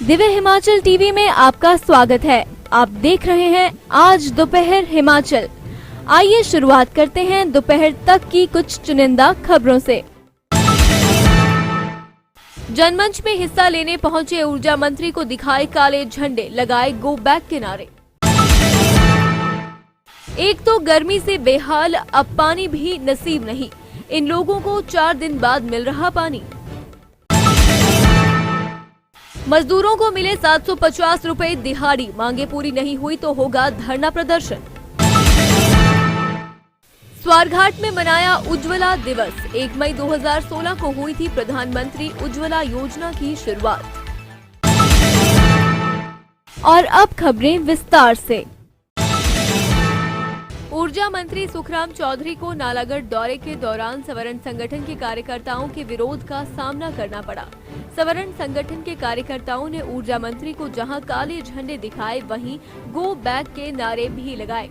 Divya Himachal TV में आपका स्वागत है। आप देख रहे हैं आज दोपहर हिमाचल। आइए शुरुआत करते हैं दोपहर तक की कुछ चुनिंदा खबरों से। जनमंच में हिस्सा लेने पहुंचे ऊर्जा मंत्री को दिखाए काले झंडे, लगाए गो बैक के नारे। एक तो गर्मी से बेहाल, अब पानी भी नसीब नहीं। इन लोगों को 4 दिन बाद मिल रहा पानी। मजदूरों को मिले 750 रुपए दिहाड़ी, मांगे पूरी नहीं हुई तो होगा धरना प्रदर्शन। स्वारघाट में मनाया उज्ज्वला दिवस। 1 मई 2016 को हुई थी प्रधानमंत्री उज्ज्वला योजना की शुरुआत। और अब खबरें विस्तार से। ऊर्जा मंत्री सुखराम चौधरी को नालागढ़ दौरे के दौरान सवर्ण संगठन के कार्यकर्ताओं के विरोध का सामना करना पड़ा। सवर्ण संगठन के कार्यकर्ताओं ने ऊर्जा मंत्री को जहां काले झंडे दिखाए, वहीं गो बैक के नारे भी लगाए।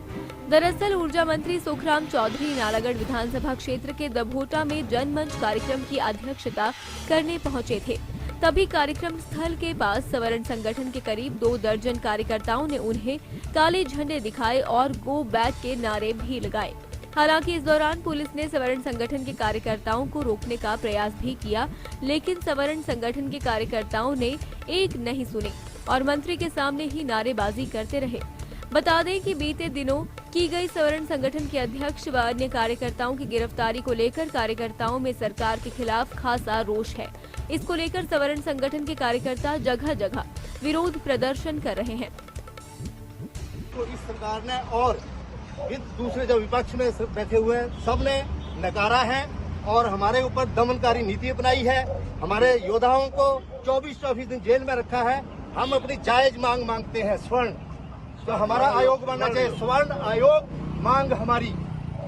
दरअसल ऊर्जा मंत्री सुखराम चौधरी नालागढ़ विधानसभा क्षेत्र के दभोटा में जनमंच कार्यक्रम की अध्यक्षता करने पहुंचे थे। तभी कार्यक्रम स्थल के पास सवर्ण संगठन के करीब 2 दर्जन कार्यकर्ताओं ने उन्हें काले झंडे दिखाए और गो बैक के नारे भी लगाए। हालांकि इस दौरान पुलिस ने सवर्ण संगठन के कार्यकर्ताओं को रोकने का प्रयास भी किया, लेकिन सवर्ण संगठन के कार्यकर्ताओं ने एक नहीं सुनी और मंत्री के सामने ही नारेबाजी करते रहे। बता दें कि बीते दिनों की गई सवर्ण संगठन के अध्यक्ष व अन्य कार्यकर्ताओं की गिरफ्तारी को लेकर कार्यकर्ताओं में सरकार के खिलाफ खासा रोष है। इसको लेकर सवर्ण संगठन के कार्यकर्ता जगह जगह विरोध प्रदर्शन कर रहे हैं। तो इस सरकार ने और दूसरे जो विपक्ष में बैठे हुए हैं, सबने नकारा है और हमारे ऊपर दमनकारी नीति अपनाई है। हमारे योद्धाओं को 24-24 दिन जेल में रखा है। हम अपनी जायज मांग मांगते हैं, स्वर्ण तो हमारा आयोग बनना चाहिए, स्वर्ण आयोग मांग हमारी।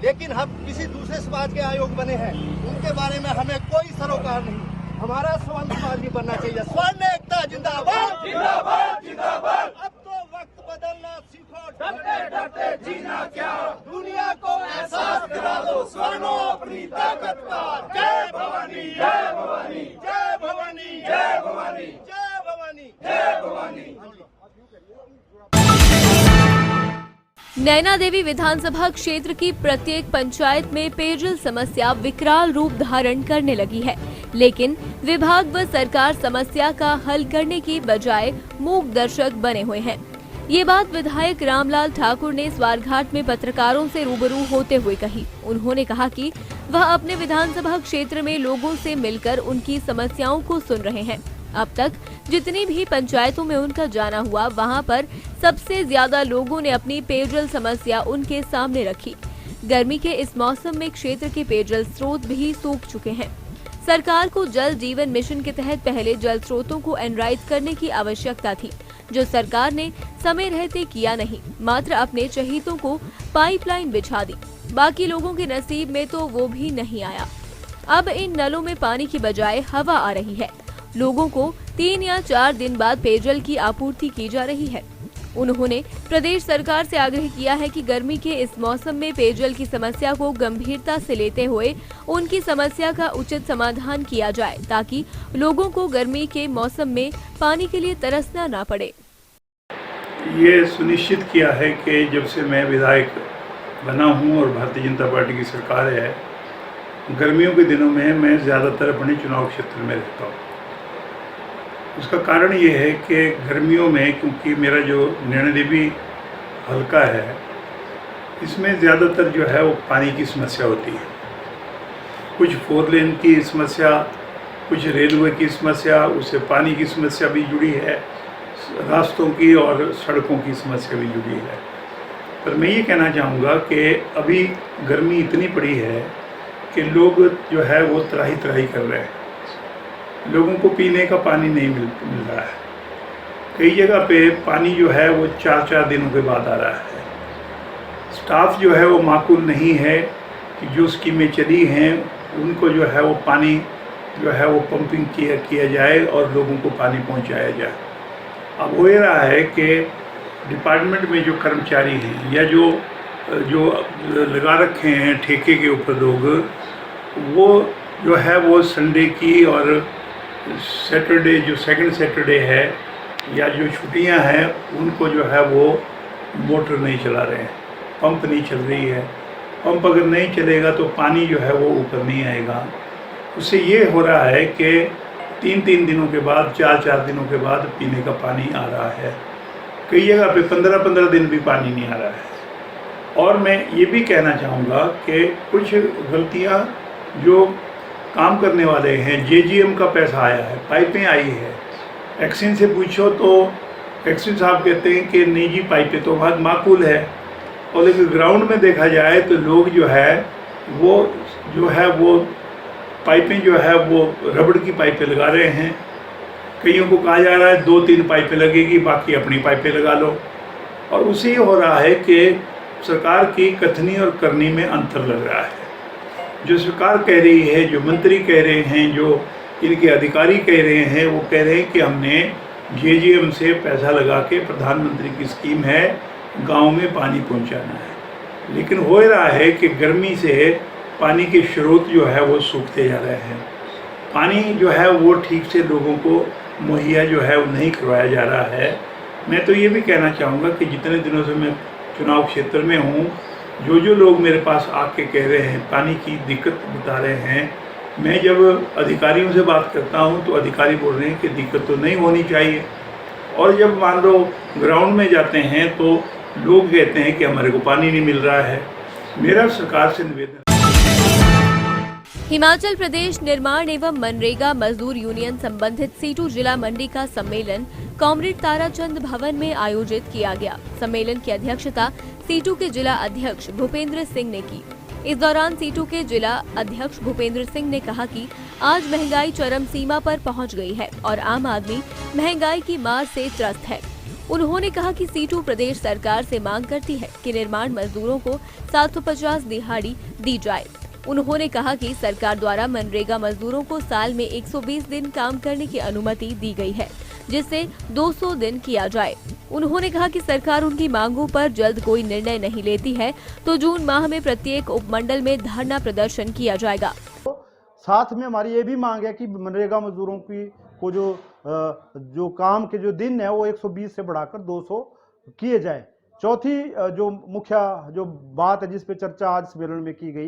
लेकिन हम किसी दूसरे समाज के आयोग बने हैं, उनके बारे में हमें कोई सरोकार नहीं। हमारा स्वर्ण समाज भी बनना चाहिए। स्वर्ण एकता जिंदाबाद, जिंदाबाद, जिंदाबाद। अब तो वक्त बदलना सीखो, डरते डरते जीना क्या, दुनिया को एहसास दिला दो स्वर्णो अपनी ताकत का। जय भवानी, जय भवानी, जय भवानी, जय भवानी, जय भवानी, जय भवानी। नैना देवी विधानसभा क्षेत्र की प्रत्येक पंचायत में पेयजल समस्या विकराल रूप धारण करने लगी है, लेकिन विभाग व सरकार समस्या का हल करने की बजाय मूक दर्शक बने हुए हैं। ये बात विधायक रामलाल ठाकुर ने स्वारघाट में पत्रकारों से रूबरू होते हुए कही। उन्होंने कहा कि वह अपने विधानसभा क्षेत्र में लोगों से मिलकर उनकी समस्याओं को सुन रहे हैं। अब तक जितनी भी पंचायतों में उनका जाना हुआ, वहां पर सबसे ज्यादा लोगों ने अपनी पेयजल समस्या उनके सामने रखी। गर्मी के इस मौसम में क्षेत्र के पेयजल स्रोत भी सूख चुके हैं। सरकार को जल जीवन मिशन के तहत पहले जल स्रोतों को एनराइज करने की आवश्यकता थी, जो सरकार ने समय रहते किया नहीं, मात्र अपने चहीतों को पाइपलाइन बिछा दी। बाकी लोगों के नसीब में तो वो भी नहीं आया। अब इन नलों में पानी की बजाय हवा आ रही है। लोगों को 3 या 4 दिन बाद पेयजल की आपूर्ति की जा रही है। उन्होंने प्रदेश सरकार से आग्रह किया है कि गर्मी के इस मौसम में पेयजल की समस्या को गंभीरता से लेते हुए उनकी समस्या का उचित समाधान किया जाए, ताकि लोगों को गर्मी के मौसम में पानी के लिए तरसना ना पड़े। ये सुनिश्चित किया है कि जब से मैं विधायक बना हूँ और भारतीय जनता पार्टी की सरकार है, गर्मियों के दिनों में मैं ज़्यादातर अपने चुनाव क्षेत्र में रहता हूँ। उसका कारण ये है कि गर्मियों में, क्योंकि मेरा जो नैना देवी हल्का है, इसमें ज़्यादातर जो है वो पानी की समस्या होती है। कुछ 4 लेन की समस्या, कुछ रेलवे की समस्या, उससे पानी की समस्या भी जुड़ी है, रास्तों की और सड़कों की समस्या भी जुड़ी है। पर मैं ये कहना चाहूँगा कि अभी गर्मी इतनी पड़ी है कि लोग जो है वो त्राही त्राही कर रहे हैं। लोगों को पीने का पानी नहीं मिल रहा है। कई जगह पे पानी जो है वो 4-4 दिनों के बाद आ रहा है। स्टाफ जो है वो माकूल नहीं है कि जो स्कीमें चली हैं उनको जो है वो पानी जो है वो पंपिंग किया जाए और लोगों को पानी पहुंचाया जाए। अब हो ये रहा है कि डिपार्टमेंट में जो कर्मचारी हैं या जो लगा रखे हैं ठेके के ऊपर लोग, वो जो है वो संडे की और सैटरडे जो सेकंड सैटरडे है या जो छुट्टियां हैं उनको जो है वो मोटर नहीं चला रहे हैं, पंप नहीं चल रही है। पंप अगर नहीं चलेगा तो पानी जो है वो ऊपर नहीं आएगा। उससे ये हो रहा है कि 3-3 दिनों के बाद, 4-4 दिनों के बाद पीने का पानी आ रहा है। कई जगह पे 15-15 दिन भी पानी नहीं आ रहा है। और मैं ये भी कहना चाहूँगा कि कुछ गलतियाँ जो काम करने वाले हैं, जेजीएम का पैसा आया है, पाइपें आई है, एक्सिन से पूछो तो एक्सिन साहब कहते हैं कि नहीं जी पाइपें तो बहुत माकूल है। और लेकिन ग्राउंड में देखा जाए तो लोग जो है वो पाइपें जो है वो रबड़ की पाइपें लगा रहे हैं। कईयों को कहा जा रहा है 2-3 पाइपें लगेगी, बाकी अपनी पाइपें लगा लो। और उससे ये हो रहा है कि सरकार की कथनी और करनी में अंतर लग रहा है। जो सरकार कह रही है, जो मंत्री कह रहे हैं, जो इनके अधिकारी कह रहे हैं, वो कह रहे हैं कि हमने जेजीएम से पैसा लगा के प्रधानमंत्री की स्कीम है गांव में पानी पहुंचाना है। लेकिन हो रहा है कि गर्मी से पानी के स्रोत जो है वो सूखते जा रहे हैं। पानी जो है वो ठीक से लोगों को मुहैया जो है वो नहीं करवाया जा रहा है। मैं तो ये भी कहना चाहूँगा कि जितने दिनों से मैं चुनाव क्षेत्र में हूँ, जो लोग मेरे पास आके कह रहे हैं, पानी की दिक्कत बता रहे हैं, मैं जब अधिकारियों से बात करता हूँ तो अधिकारी बोल रहे हैं कि दिक्कत तो नहीं होनी चाहिए। और जब मान लो ग्राउंड में जाते हैं तो लोग कहते हैं कि हमारे को पानी नहीं मिल रहा है। मेरा सरकार से निवेदन। हिमाचल प्रदेश निर्माण एवं मनरेगा मजदूर यूनियन संबंधित सीटू जिला मंडी का सम्मेलन कॉमरेड ताराचंद भवन में आयोजित किया गया। सम्मेलन की अध्यक्षता सीटू के जिला अध्यक्ष भूपेंद्र सिंह ने की। इस दौरान सीटू के जिला अध्यक्ष भूपेंद्र सिंह ने कहा कि आज महंगाई चरम सीमा पर पहुंच गई है और आम आदमी महंगाई की मार से त्रस्त है। उन्होंने कहा कि सीटू प्रदेश सरकार से मांग करती है कि निर्माण मजदूरों को 750 दिहाड़ी दी जाए। उन्होंने कहा कि सरकार द्वारा मनरेगा मजदूरों को साल में 120 दिन काम करने की अनुमति दी गई है, जिससे 200 दिन किया जाए। उन्होंने कहा कि सरकार उनकी मांगों पर जल्द कोई निर्णय नहीं लेती है तो जून माह में प्रत्येक उपमंडल में धरना प्रदर्शन किया जाएगा। साथ में हमारी ये भी मांग है कि मनरेगा मजदूरों की को जो काम के जो दिन है वो 120 से बढ़ाकर 200 किए जाए। चौथी जो मुख्य जो बात है जिस पे चर्चा आज सम्मेलन में की गई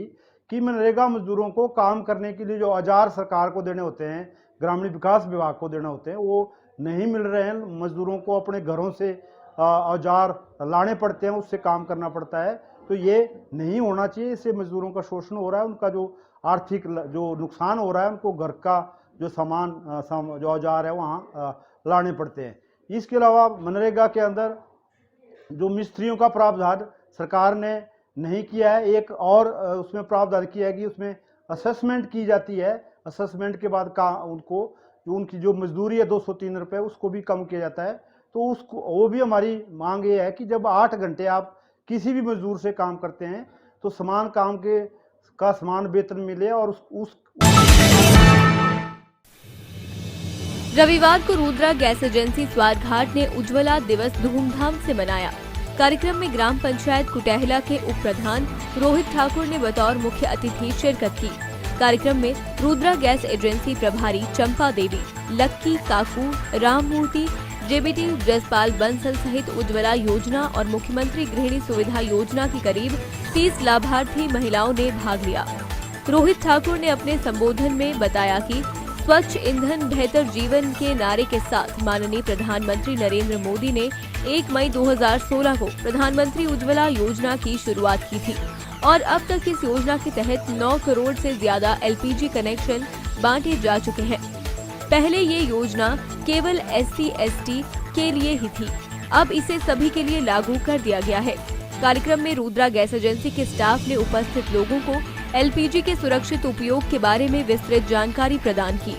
कि मनरेगा मजदूरों को काम करने के लिए जो औजार सरकार को देने होते हैं, ग्रामीण विकास विभाग को देने होते हैं, वो नहीं मिल रहे हैं। मजदूरों को अपने घरों से औजार लाने पड़ते हैं, उससे काम करना पड़ता है। तो ये नहीं होना चाहिए। इससे मजदूरों का शोषण हो रहा है, उनका जो आर्थिक जो नुकसान हो रहा है, उनको घर का जो सामान जो औजार है वहाँ लाने पड़ते हैं। इसके अलावा मनरेगा के अंदर जो मिस्त्रियों का प्रावधान सरकार ने नहीं किया है। एक और उसमें प्रावधान किया है कि उसमें असेसमेंट की जाती है। असेसमेंट के बाद का उनको उनकी जो मजदूरी है 203 रुपये उसको भी कम किया जाता है। तो उसको वो भी हमारी मांग ये है कि जब 8 घंटे आप किसी भी मजदूर से काम करते हैं तो समान काम का समान वेतन मिले। और उस रविवार को रुद्रा गैस एजेंसी स्वारघाट ने उज्ज्वला दिवस धूमधाम से मनाया। कार्यक्रम में ग्राम पंचायत कुटेहला के उप प्रधान रोहित ठाकुर ने बतौर मुख्य अतिथि शिरकत की। कार्यक्रम में रुद्रा गैस एजेंसी प्रभारी चंपा देवी, लक्की काकू, राममूर्ति, जेबीटी जसपाल बंसल सहित उज्ज्वला योजना और मुख्यमंत्री गृहिणी सुविधा योजना की करीब 30 लाभार्थी महिलाओं ने भाग लिया। रोहित ठाकुर ने अपने संबोधन में बताया कि स्वच्छ ईंधन बेहतर जीवन के नारे के साथ माननीय प्रधानमंत्री नरेंद्र मोदी ने 1 मई 2016 को प्रधानमंत्री उज्ज्वला योजना की शुरुआत की थी और अब तक इस योजना के तहत 9 करोड़ से ज्यादा एलपीजी कनेक्शन बांटे जा चुके हैं। पहले ये योजना केवल SC/ST के लिए ही थी, अब इसे सभी के लिए लागू कर दिया गया है। कार्यक्रम में रुद्रा गैस एजेंसी के स्टाफ ने उपस्थित लोगों को एलपीजी के सुरक्षित उपयोग के बारे में विस्तृत जानकारी प्रदान की।